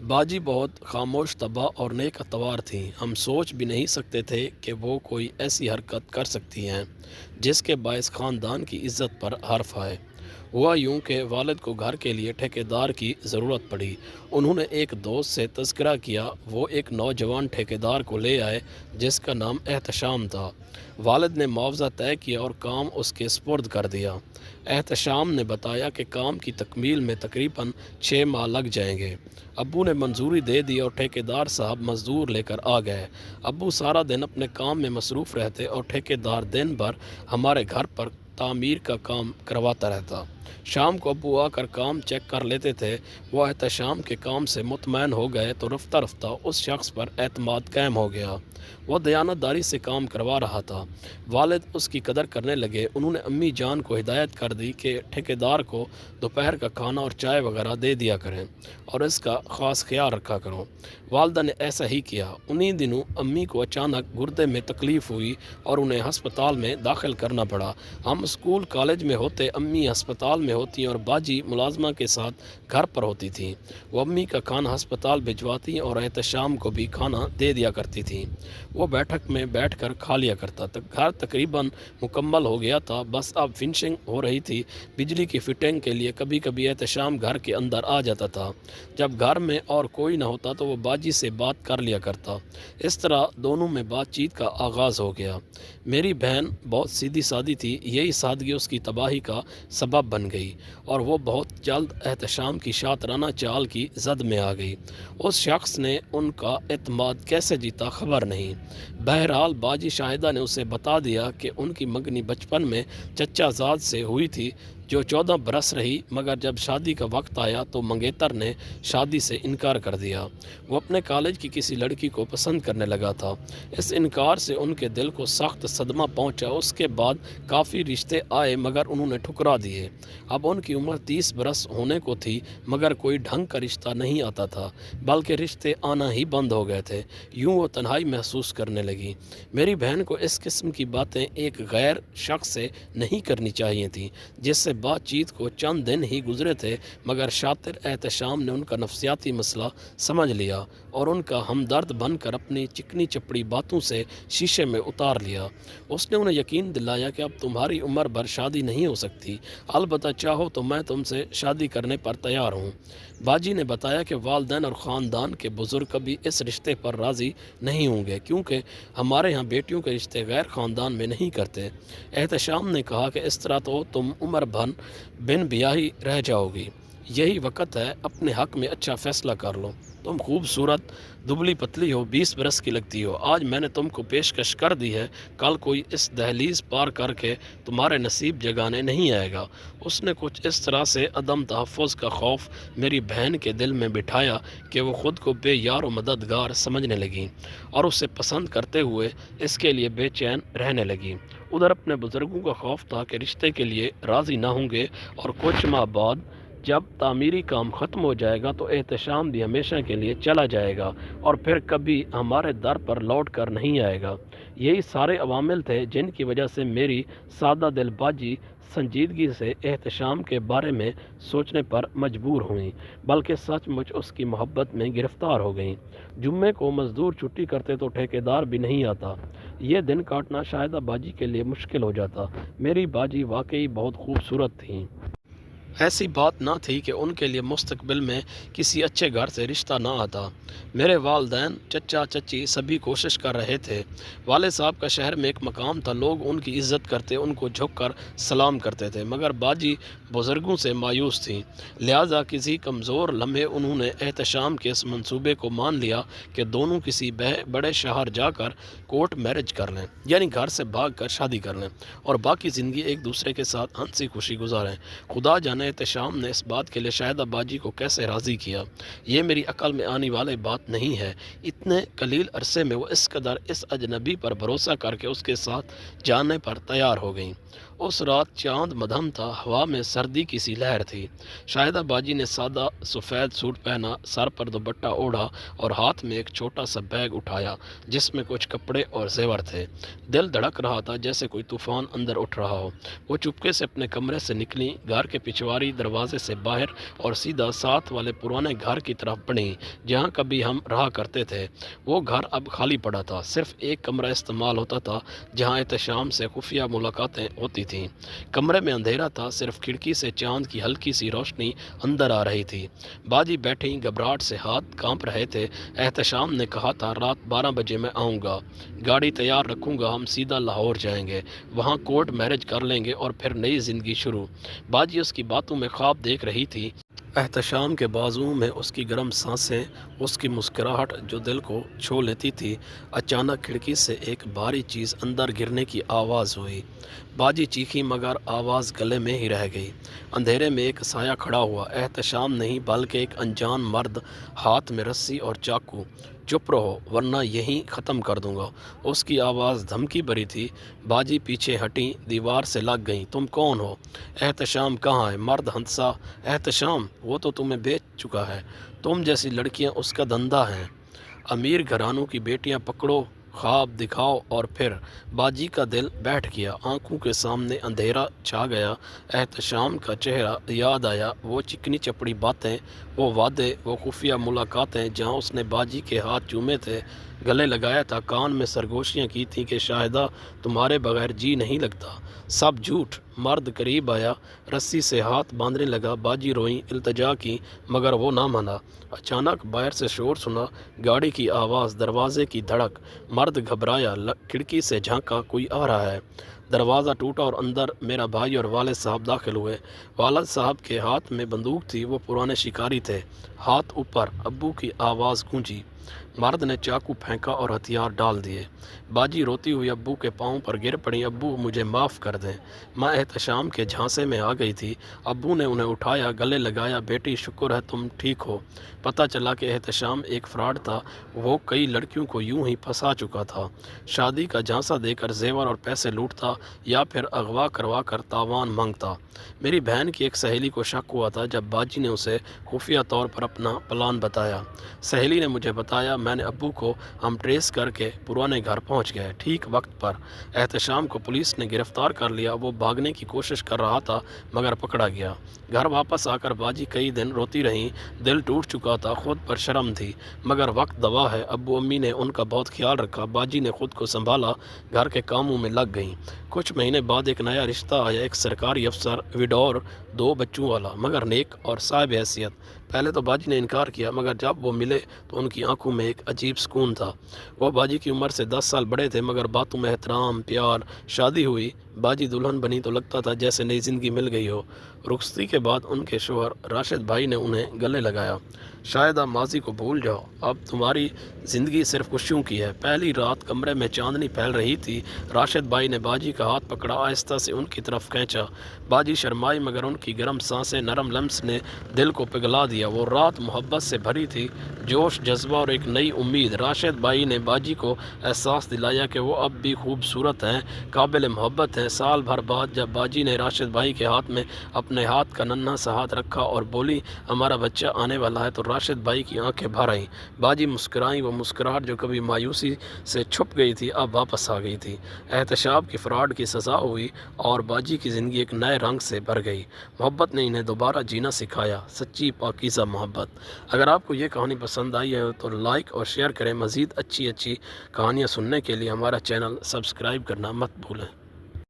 बाजी बहुत खामोश तबा और नेक अतवार थीं। हम सोच भी नहीं सकते थे कि वो कोई ऐसी हरकत कर सकती हैं जिसके बायस ख़ानदान की इज़्ज़त पर हर्फ आए। हुआ यूं कि वालिद को घर के लिए ठेकेदार की ज़रूरत पड़ी। उन्होंने एक दोस्त से तज़किरा किया। वो एक नौजवान ठेकेदार को ले आए जिसका नाम एहतशाम था। वालिद ने मुआवज़ा तय किया और काम उसके सुपुर्द कर दिया। एहतशाम ने बताया कि काम की तकमील में तकरीबन 6 माह लग जाएंगे। अब्बू ने मंजूरी दे दी और ठेकेदार साहब मज़दूर लेकर आ गए। अब्बू सारा दिन अपने काम में मसरूफ़ रहते और ठेकेदार दिन भर हमारे घर पर तामीर का काम करवाता रहता। शाम को अब्बू आकर काम चेक कर लेते थे। वो एहतशाम के काम से मुतमैन हो गए तो रफ्ता रफ्ता उस शख्स पर एतमाद कायम हो गया। वह दयानतदारी से काम करवा रहा था। वालिद उसकी कदर करने लगे। उन्होंने अम्मी जान को हिदायत कर दी कि ठेकेदार को दोपहर का खाना और चाय वगैरह दे दिया करें और इसका ख़ास ख्याल रखा करो। वालदा ने ऐसा ही किया। उन्हीं दिनों अम्मी को अचानक गुर्दे में तकलीफ़ हुई और उन्हें हस्पताल में दाखिल करना पड़ा। हम स्कूल कॉलेज में होते, अम्मी हस्पताल में होती और बाजी मुलाजमा के साथ घर पर होती थी। वो अम्मी का खाना हस्पताल भिजवाती और एहतशाम को भी खाना दे दिया करती थी। वो बैठक में बैठकर खा लिया करता। तक घर तकरीबन मुकम्मल हो गया था, बस अब फिनिशिंग हो रही थी। बिजली की फिटिंग के लिए कभी कभी एहतशाम घर के अंदर आ जाता था। जब घर में और कोई ना होता तो वो बाजी से बात कर लिया करता। इस तरह दोनों में बातचीत का आगाज़ हो गया। मेरी बहन बहुत सीधी सादी थी। यही सादगी उसकी तबाही का सबब बन गई और वो बहुत जल्द एहतशाम की शातराना चाल की जद में आ गई। उस शख्स ने उनका एतमाद कैसे जीता खबर नहीं। बहरहाल बाजी शाहिदा ने उसे बता दिया कि उनकी मंगनी बचपन में चचा ज़ाद से हुई थी जो 14 बरस रही, मगर जब शादी का वक्त आया तो मंगेतर ने शादी से इनकार कर दिया। वो अपने कॉलेज की किसी लड़की को पसंद करने लगा था। इस इनकार से उनके दिल को सख्त सदमा पहुंचा। उसके बाद काफ़ी रिश्ते आए मगर उन्होंने ठुकरा दिए। अब उनकी उम्र 30 बरस होने को थी मगर कोई ढंग का रिश्ता नहीं आता था, बल्कि रिश्ते आना ही बंद हो गए थे। यूँ वो तन्हाई महसूस करने लगी। मेरी बहन को इस किस्म की बातें एक गैर शख्स से नहीं करनी चाहिए थी जिससे बातचीत को चंद दिन ही गुजरे थे, मगर शातिर एहतशाम ने उनका नफसियाती मसला समझ लिया और उनका हमदर्द बनकर अपनी चिकनी चपड़ी बातों से शीशे में उतार लिया। उसने उन्हें यकीन दिलाया कि अब तुम्हारी उम्र भर शादी नहीं हो सकती, अलबत्ता चाहो तो मैं तुमसे शादी करने पर तैयार हूँ। बाजी ने बताया कि वालदैन और ख़ानदान के बुज़ुर्ग कभी इस रिश्ते पर राज़ी नहीं होंगे क्योंकि हमारे यहाँ बेटियों के रिश्ते गैर ख़ानदान में नहीं करते। एहतशाम ने कहा कि इस तरह तो तुम उम्र भर बिन ब्याही रह जाओगी। यही वक्त है अपने हक़ में अच्छा फ़ैसला कर लो। तुम खूबसूरत, दुबली पतली हो, 20 बरस की लगती हो। आज मैंने तुमको पेशकश कर दी है, कल कोई इस दहलीज पार करके तुम्हारे नसीब जगाने नहीं आएगा। उसने कुछ इस तरह से अदम तहफ़्फ़ुज़ का खौफ मेरी बहन के दिल में बिठाया कि वो ख़ुद को बेयार व मददगार समझने लगी और उसे पसंद करते हुए इसके लिए बेचैन रहने लगी। उधर अपने बुज़ुर्गों का खौफ था कि रिश्ते के लिए राज़ी ना होंगे और कुछ माह बाद जब तामीरी काम ख़त्म हो जाएगा तो एहतशाम भी हमेशा के लिए चला जाएगा और फिर कभी हमारे दर पर लौट कर नहीं आएगा। यही सारे अवामिल थे जिनकी वजह से मेरी सादा दिल बाजी संजीदगी से एहतशाम के बारे में सोचने पर मजबूर हुई, बल्कि सचमुच उसकी मोहब्बत में गिरफ़्तार हो गई। जुम्मे को मज़दूर छुट्टी करते तो ठेकेदार भी नहीं आता। ये दिन काटना शायदा बाजी के लिए मुश्किल हो जाता। मेरी बाजी वाकई बहुत खूबसूरत थी। ऐसी बात ना थी कि उनके लिए मुस्तकबिल में किसी अच्छे घर से रिश्ता ना आता। मेरे वालदैन, चचा चची सभी कोशिश कर रहे थे। वाले साहब का शहर में एक मकाम था, लोग उनकी इज़्ज़त करते, उनको झुक कर सलाम करते थे, मगर बाजी बुज़ुर्गों से मायूस थी। लिहाजा किसी कमज़ोर लम्हे उन्होंने एहतशाम के इस मंसूबे को मान लिया कि दोनों किसी बड़े शहर जाकर कोर्ट मैरिज कर लें, यानी घर से भाग कर शादी कर लें और बाकी ज़िंदगी एक दूसरे के साथ हंसी खुशी गुजारें। खुदा जाने एहतशाम ने इस बात के लिए शाहिदा बाजी को कैसे राज़ी किया। ये मेरी अकल में आने वाली बात नहीं है। इतने कलील अरसे में वो इस कदर इस अजनबी पर भरोसा करके उसके साथ जाने पर तैयार हो गई उस रात चांद मध्यम था, हवा में सर्दी की सी लहर थी। शाहिदा बाजी ने सादा सफ़ेद सूट पहना, सर पर दुपट्टा ओढ़ा और हाथ में एक छोटा सा बैग उठाया जिसमें कुछ कपड़े और जेवर थे। दिल धड़क रहा था जैसे कोई तूफान अंदर उठ रहा हो। वो चुपके से अपने कमरे से निकली, घर के पिछवाड़ी दरवाजे से बाहर और सीधा साथ वाले पुराने घर की तरफ बढ़ी जहाँ कभी हम रहा करते थे। वो घर अब खाली पड़ा था, सिर्फ एक कमरा इस्तेमाल होता था जहाँ एहतशाम से खुफिया मुलाकातें होती थीं। कमरे में अंधेरा था, सिर्फ खिड़की से चांद की हल्की सी रोशनी अंदर आ रही थी। बाजी बैठी, घबराहट से हाथ कांप रहे थे। एहतशाम ने कहा था रात 12 बजे मैं आऊँगा, गाड़ी तैयार रखूँगा, हम सीधा लाहौर जाएंगे, वहाँ कोर्ट मैरिज कर लेंगे और फिर नई ज़िंदगी शुरू। बाजी उसकी बातों में ख्वाब देख रही थी। एहतशाम के बाजुओं में उसकी गर्म सांसें, उसकी मुस्कुराहट जो दिल को छू लेती थी। अचानक खिड़की से एक भारी चीज़ अंदर गिरने की आवाज़ हुई। बाजी चीखी मगर आवाज़ गले में ही रह गई। अंधेरे में एक साया खड़ा हुआ, एहतशाम नहीं बल्कि एक अनजान मर्द, हाथ में रस्सी और चाकू। चुप रहो वरना यहीं ख़त्म कर दूंगा। उसकी आवाज़ धमकी भरी थी। बाजी पीछे हटी, दीवार से लग गई। तुम कौन हो? एहतशाम कहाँ है? मर्द हंसा। एहतशाम वो तो तुम्हें बेच चुका है, तुम जैसी लड़कियां उसका धंधा है। अमीर घरानों की बेटियां पकड़ो, ख्वाब दिखाओ और फिर। बाजी का दिल बैठ गया, आंखों के सामने अंधेरा छा गया। एहतशाम का चेहरा याद आया, वो चिकनी चपड़ी बातें, वो वादे, वो खुफिया मुलाकातें जहां उसने बाजी के हाथ चूमे थे, गले लगाया था, कान में सरगोशियाँ की थी कि शाहिदा तुम्हारे बगैर जी नहीं लगता। सब झूठ। मर्द करीब आया, रस्सी से हाथ बांधने लगा। बाजी रोई, इल्तजा की मगर वो ना माना। अचानक बाहर से शोर सुना, गाड़ी की आवाज़, दरवाजे की धड़क। मर्द घबराया, खिड़की से झांका, कोई आ रहा है। दरवाज़ा टूटा और अंदर मेरा भाई और वालिद साहब दाखिल हुए। वालिद साहब के हाथ में बंदूक थी, वो पुराने शिकारी थे। हाथ ऊपर। अब्बू की आवाज़ गूंजी। मर्द ने चाकू फेंका और हथियार डाल दिए। बाजी रोती हुई अब्बू के पांव पर गिर पड़ी। अब्बू मुझे माफ़ कर दें, मैं एहतशाम के झांसे में आ गई थी। अब्बू ने उन्हें उठाया, गले लगाया। बेटी शुक्र है तुम ठीक हो। पता चला कि एहतशाम एक फ्रॉड था, वो कई लड़कियों को यूं ही फंसा चुका था। शादी का झांसा देकर जेवर और पैसे लूटता या फिर अगवा करवा कर तावान मांगता। मेरी बहन की एक सहेली को शक हुआ था जब बाजी ने उसे खुफिया तौर पर अपना प्लान बताया। सहेली ने मुझे बताया, मैंने अब्बू को हम ट्रेस करके पुराने घर पहुंच गए ठीक वक्त पर। एहतशाम को पुलिस ने गिरफ्तार कर लिया। वो भागने की कोशिश कर रहा था मगर पकड़ा गया। घर वापस आकर बाजी कई दिन रोती रहीं, दिल टूट चुका था, खुद पर शर्म थी मगर वक्त दवा है। अब्बू अम्मी ने उनका बहुत ख्याल रखा। बाजी ने खुद को संभाला, घर के कामों में लग गई। कुछ महीने बाद एक नया रिश्ता आया, एक सरकारी अफसर, विडोर, 2 बच्चों वाला मगर नेक और साहिब हैसियत। पहले तो बाजी ने इनकार किया मगर जब वो मिले तो उनकी आंखों में एक अजीब सुकून था। वो बाजी की उम्र से 10 साल बड़े थे मगर बातों में एहतराम, प्यार। शादी हुई, बाजी दुल्हन बनी तो लगता था जैसे नई ज़िंदगी मिल गई हो। रुखसती के बाद उनके शोहर राशिद भाई ने उन्हें गले लगाया। शायद आप माजी को भूल जाओ, अब तुम्हारी ज़िंदगी सिर्फ खुशियों की है। पहली रात कमरे में चांदनी फैल रही थी। राशिद भाई ने बाजी का हाथ पकड़ा, आहिस्ता से उनकी तरफ खींचा। बाजी शर्माई मगर उनकी गर्म सांसें, नरम लम्स ने दिल को पिघला दिया। वो रात मोहब्बत से भरी थी, जोश, जज्बा और एक नई उम्मीद। राशिद भाई ने बाजी को एहसास दिलाया कि वो अब भी खूबसूरत हैं, काबिल मोहब्बत हैं। साल भर बाद जब बाजी ने राशिद भाई के हाथ में अपने हाथ का नन्हा सा हाथ रखा और बोली हमारा बच्चा आने वाला है, तो राशिद भाई की आंखें भर आईं। बाजी मुस्कुराई, वो मुस्कुराहट जो कभी मायूसी से छुप गई थी अब वापस आ गई थी। एहतशाम की फ्रॉड की सज़ा हुई और बाजी की ज़िंदगी एक नए रंग से भर गई। मोहब्बत ने इन्हें दोबारा जीना सिखाया, सच्ची पाकीज़ा मोहब्बत। अगर आपको ये कहानी पसंद आई है तो लाइक और शेयर करें। मज़ीद अच्छी अच्छी कहानियाँ सुनने के लिए हमारा चैनल सब्सक्राइब करना मत भूलें।